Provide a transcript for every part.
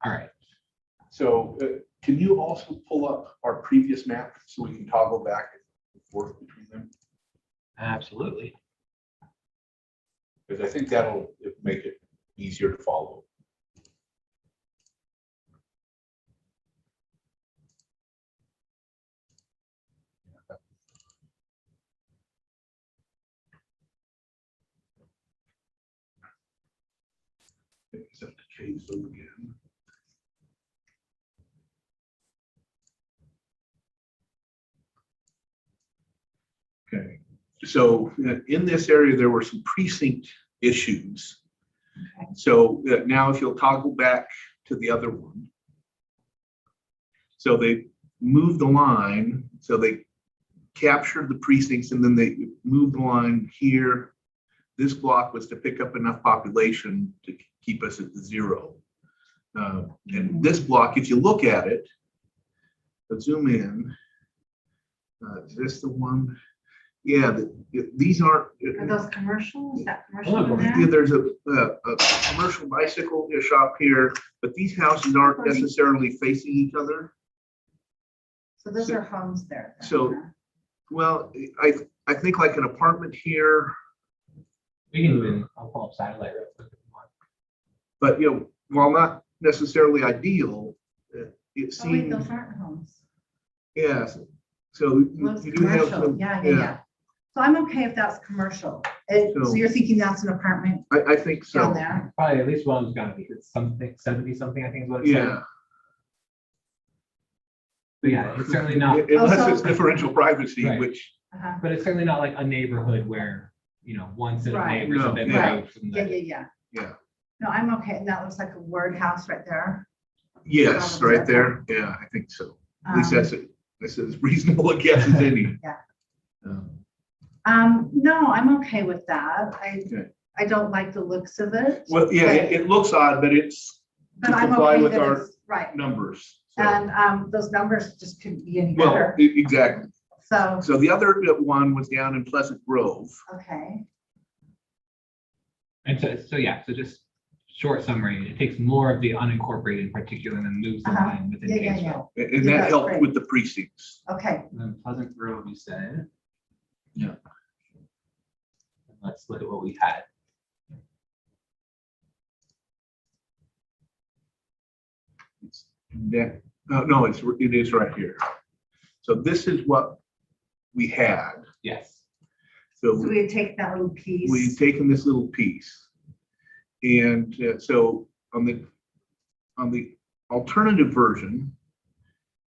All right. So can you also pull up our previous map so we can toggle back and forth between them? Absolutely. Because I think that'll make it easier to follow. Just have to change them again. Okay, so in this area, there were some precinct issues. Okay. So now if you'll toggle back to the other one. So they moved the line, so they captured the precincts and then they moved the line here. This block was to pick up enough population to keep us at 0. And this block, if you look at it, let's zoom in. Is this the one? Yeah, these aren't. Are those commercial? Is that Oh, commercial in Yeah, there? there's a commercial bicycle shop here, but these houses aren't necessarily facing each other. So those are homes there. then, So- huh? Well, I think like an apartment here, We can even, I'll pull up satellite real quick if you want. but while not necessarily ideal, it Oh, wait, seems, those aren't homes. yes. So Those you do have commercial, some, yeah. So I'm okay if that's commercial. So So- you're thinking that's an apartment I think down so. there? Probably at least one's gotta be, it's something, 70 something, I think is what it said. Yeah. But yeah, it's certainly not, Unless Also- it's differential privacy, Right. which, Uh-huh. but it's certainly not like a neighborhood where, one set of Right. neighbors have No, been yeah. removed from Yeah, the. yeah. No, I'm okay. And that looks like a word house right there. Yes, right there. Yeah, I think so. At least that's as reasonable a guess as any. Yeah. Um, No, I'm okay with that. Okay. I don't like the looks of it. Well, yeah, it looks odd, but it's But to I'm comply okay with that our it's, right. numbers. So- And those numbers just couldn't be any Well, better. exactly. So, So the other one was down in Pleasant Grove. okay. And so just short summary, it takes more of the unincorporated in particular and then moves the Uh-huh. line within Yeah. Gainesville. And Yeah, that that's helped great. with the precincts. Okay. And then Pleasant Grove, you said. Yeah. Let's look at what we had. No, it is right here. So this is what we had. Yes. So So we had taken that little piece. we've taken this little piece. And so on the alternative version,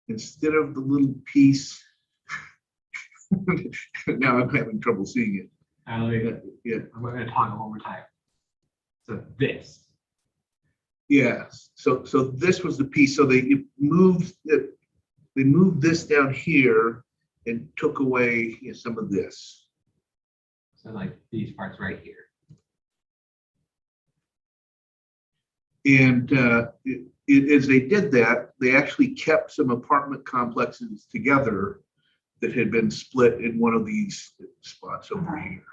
instead of the little piece, now I'm having trouble seeing it. Yeah, I'm going to toggle one more time. So this. yes. So this was the piece. So they moved it. They moved this down here and took away some of this. So like these parts right here. And as they did that, they actually kept some apartment complexes together that had been split in one of these spots over Uh-huh. here.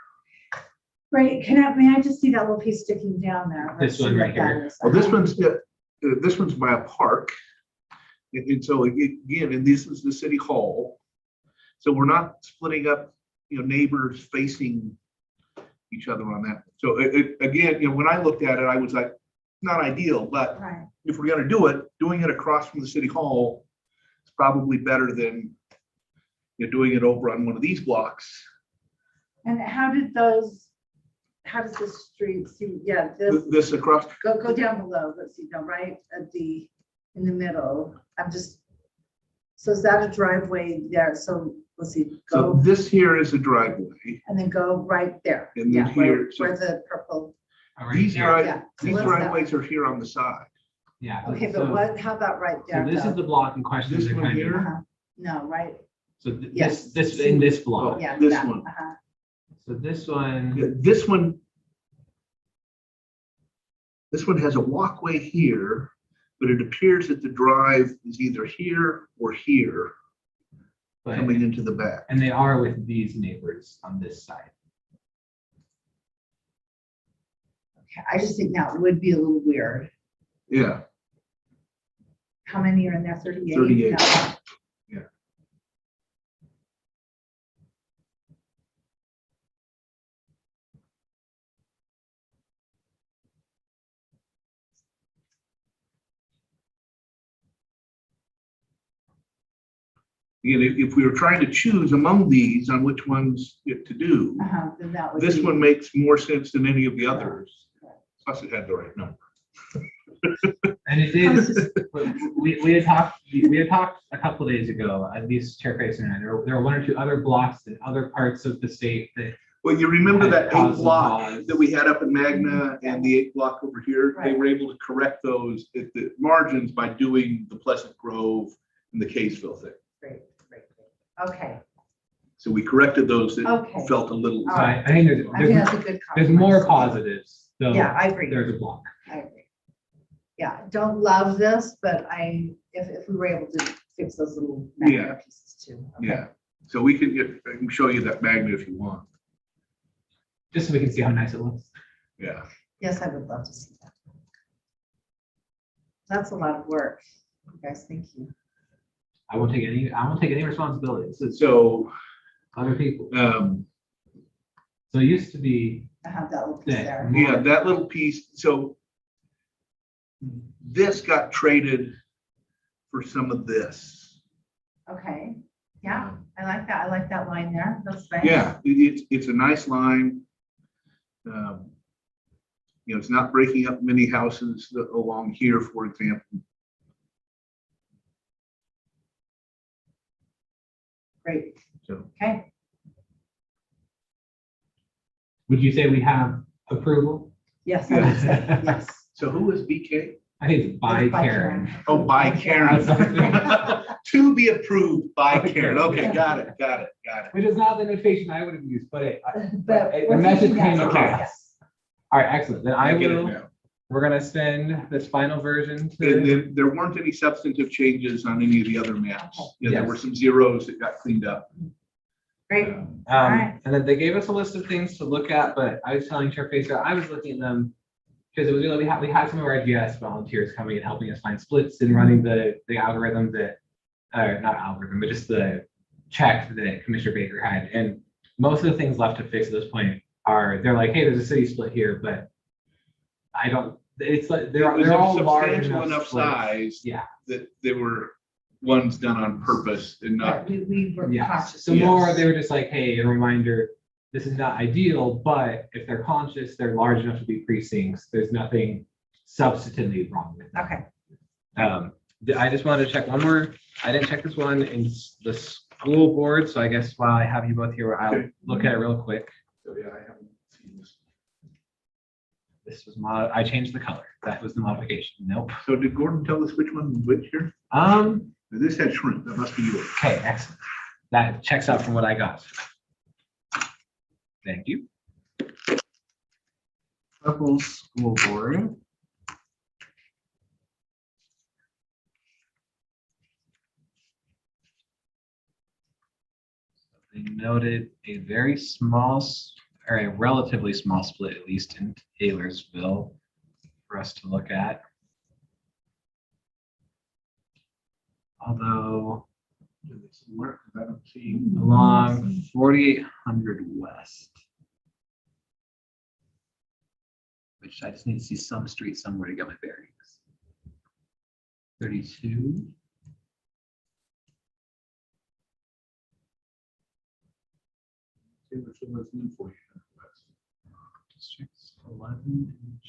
Right, may I just see that little piece sticking down there? This Let's see one what right that here. is. Well, this one's by a park. And so again, and this is the city hall. So we're not splitting up, neighbors facing each other on that. So again, when I looked at it, I was like, not ideal, but Right, if we're gonna do it, doing it across from the city hall is probably better than doing it over on one of these blocks. and how does this street see, yeah, This across, go down below, let's see, no, right at in the middle, so is that a driveway there, so, let's see, so go, this here is a driveway. and then go right there. And then Yeah, where- here, so- Where the purple, All right, These there. yeah. these What's that? driveways are here on the side. Yeah. Okay, so- but what, how about right So there? this is the block in question. This they're one kind of- here? Uh-huh. No, right, So Yes. this in this block. yeah. This that, one. uh-huh. So this one. Yeah, This one has a walkway here, but it appears that the drive is either here or here But, coming into the back. and they are with these neighbors on this side. Okay, I just think that would be a little weird. Yeah. How many are in there? 38? 38. No. Again, if we were trying to choose among these on which ones to do, Then that would this be- one makes more sense than any of the others. Plus it had the right number. And it did, we had talked a couple of days ago, at least Chair Craig and I, there were one or two other blocks in other parts of the state that. Well, you remember had that 8 caused block laws. that we had up in Magna and the 8 block over here? They Right. were able to correct those at the margins by doing the Pleasant Grove and the Kaysville thing. Great, great, great. Okay, So we corrected those that Okay. felt a little. All So right. I think I think there's, that's a good. there's more compromise. positives, though. Yeah, I agree. There's a block. I agree. Yeah, don't love this, but if we were able to fix those little Yeah. magnet pieces too. Okay. Yeah, so we I can show you that magnet if you want. Just so we can see how nice it looks. Yeah. Yes, I would love to see that. That's a lot of work. You guys, thank you. I won't take any responsibility. This is So, other people. um, So it used to be, I have that little piece Yeah. there. yeah, that little piece, so this got traded for some of this. Okay, yeah, I like that. I like that line there. That's nice. Yeah, it's a nice line. You know, it's not breaking up many houses along here, for example. Great. So, Okay, would you say we have approval? yes, I would say, yes. so who is BK? I think it's by By Karen. Oh, by Karen. Karen. To be approved by Karen. Okay, got it. Which is not the notation I would have used, but But the we're message thinking came that's- across. yes. all right, excellent. Then I get it will, now. we're gonna send this final version And to, then there weren't any substantive changes on any of the other maps. Okay. Yeah, there were Yes. some zeros that got cleaned up. Great. Um, Alright. and then they gave us a list of things to look at, but I was telling Chair Pacer, I was looking at them because it was really, we had some of our GIS volunteers coming and helping us find splits and running the algorithm that, not algorithm, but just the check that Commissioner Baker had. And most of the things left to fix at this point are, they're like, hey, there's a city split here, but I don't, it's like, It was they're of all large substantial enough enough splits. size Yeah, that they were ones done on purpose and not, We were yeah. cautious. So more, Yes. they were just like, hey, a reminder, this is not ideal, but if they're conscious, they're large enough to be precincts. There's nothing substantively wrong with them. Okay, I just wanted to check one more. I didn't check this one in the school board, so I guess while I have you both here, I'll Okay. look at it real quick. so yeah, I haven't seen this. This was I changed the color. That was the modification. Nope. So did Gordon tell us which one was which here? This had shrimp, that must be yours. Okay, excellent. That checks out from what I got. Thank you. Local school board. They noted a very small, or a relatively small split, at least in Taylorsville, for us to look at. Although Somewhere, 'cause I don't see. along 4800 West. Which I just need to see some street somewhere to get my bearings. 32. Districts 11 and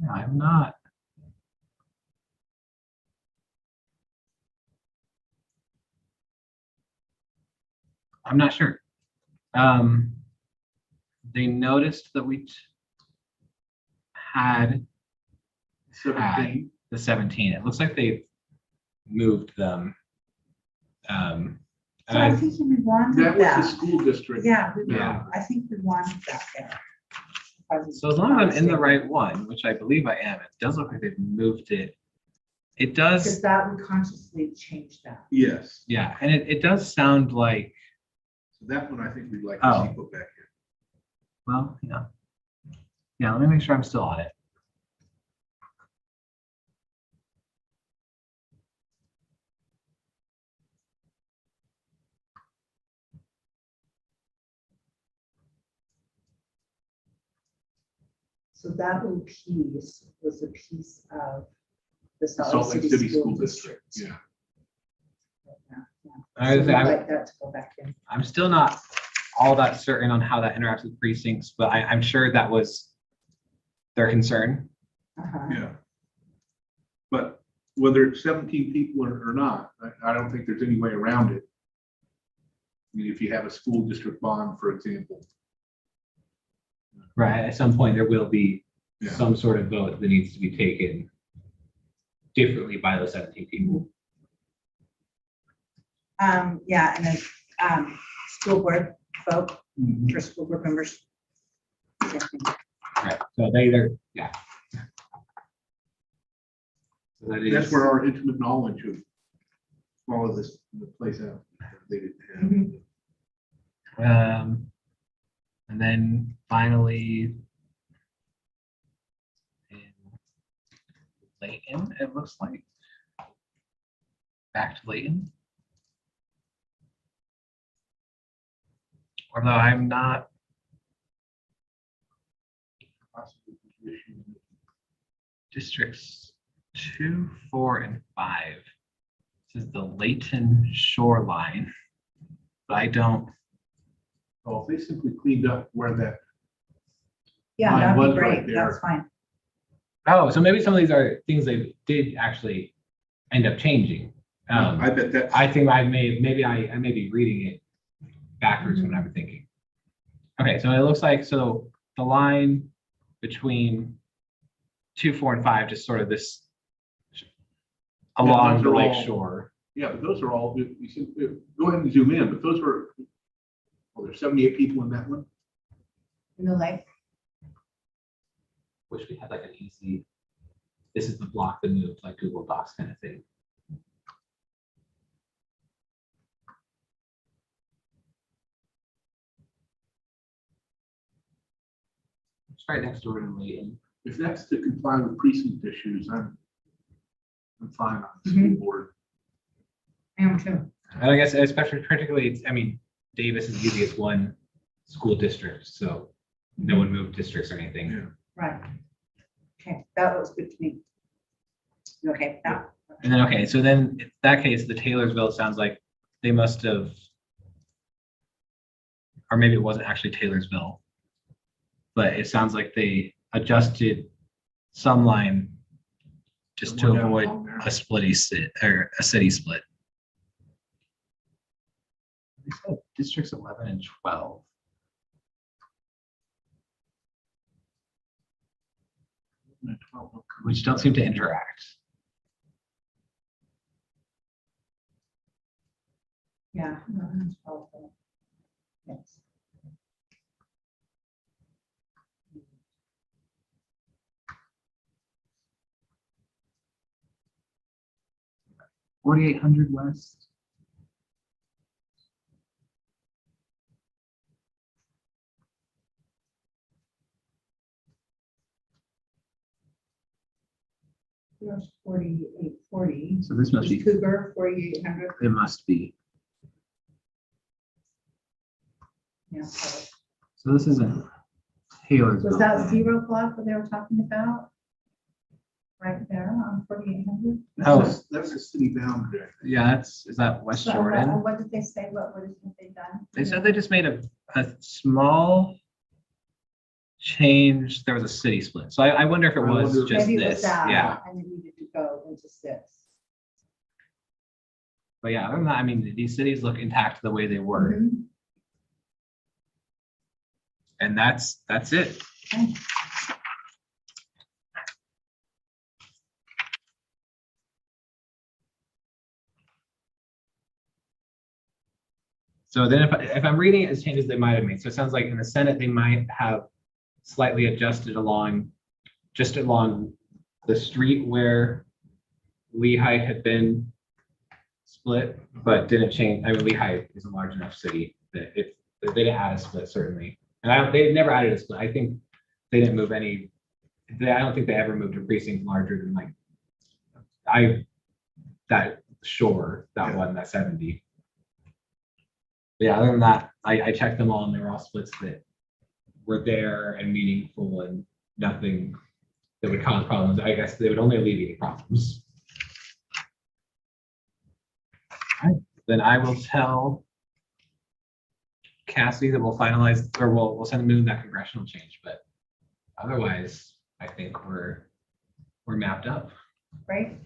yeah, I'm not. I'm not sure. They noticed that we had 17. the 17. It looks like they moved them. And So I I- think we wanted That was the that. school district. Yeah, Yeah. I think we wanted that there. So as long as I'm in the right one, which I believe I am, it does look like they've moved it. It Because does, that would consciously change that. Yes, yeah, and it does sound like, so that one I think we'd like to Oh. see put back here. well, yeah. Yeah, let me make sure I'm still on it. So that little piece was a piece of the Salt Lake City School District, yeah. Yeah. I So was we'd gonna say, like that to go back in. I'm still not all that certain on how that interacts with precincts, but I'm sure that was their concern. Uh-huh. Yeah. But whether it's 17 people or not, I don't think there's any way around it. I mean, if you have a school district bond, for example. Right, at some point, there will be Yeah. some sort of vote that needs to be taken differently by those 17 people. Yeah, and then, school board vote for school board members. Right, so they're, yeah. So that That's is, where our intimate knowledge of all of this plays out. They didn't have. and then finally, in Layton, it looks like. Back to Layton. Although I'm not, districts 2, 4, and 5. This is the Layton shoreline. But I don't, Oh, if they simply cleaned up where that, Yeah, Mine that'd was be right great. there. That's fine. oh, so maybe some of these are things they did actually end up changing. I bet that's. I think I may be reading it backwards from what I'm thinking. Okay, so it looks like, so the line between 2, 4, and 5, just sort of this along those the are lake all- shore. Yeah, but those are all, you see, go ahead and zoom in, but those were, well, there's 78 people in that one. In the lake. Wish we had like an easy, this is the block that moved, like Google Docs kind of thing. It's right next door to Layton. If that's to comply with precinct issues, I'm fine on the school board. I am too. And I guess especially particularly, it's, I mean, Davis is easy as one school district, so no one moved districts or anything. Yeah. Right. Okay, that looks good to me. Okay, that. And then, okay, so then in that case, the Taylorsville sounds like they must have, or maybe it wasn't actually Taylorsville, but it sounds like they adjusted some line just to One down avoid along there. a or a city split. They said districts 11 and 12. Which don't seem to interact. Yeah. Yes. $4,800 west. There's 4840. So this must be, Cougar, 4800. it must be. Yeah. So So this isn't Taylorsville. was that zero block that they were talking about? Right there on 4800? Oh. That's the city boundary. Yeah, is that West So, Jordan? what did they say? What is it they done? They said they just made a small change. There was a city split. So I wonder if it I was wonder if- just Maybe it was this. that, Yeah. and it needed to go into 6. But yeah, other than that, I mean, these cities look intact the way they were. Mhm. And that's it. Okay. So then if I'm reading it as changes they might have made, so it sounds like in the Senate, they might have slightly adjusted just along the street where Lehigh had been split, but didn't change. I mean, Lehigh is a large enough city that if they didn't add a split, certainly. And they never added a split. I think they didn't move any, I don't think they ever moved a precinct larger than like, that shore, that Yeah. one, that 70. Yeah, other than that, I checked them all and they were all splits that were there and meaningful and nothing that would cause problems. I guess they would only alleviate problems. All right, then I will tell Cassie that we'll finalize, or we'll send Moon that congressional change, but otherwise, I think we're mapped up. Right?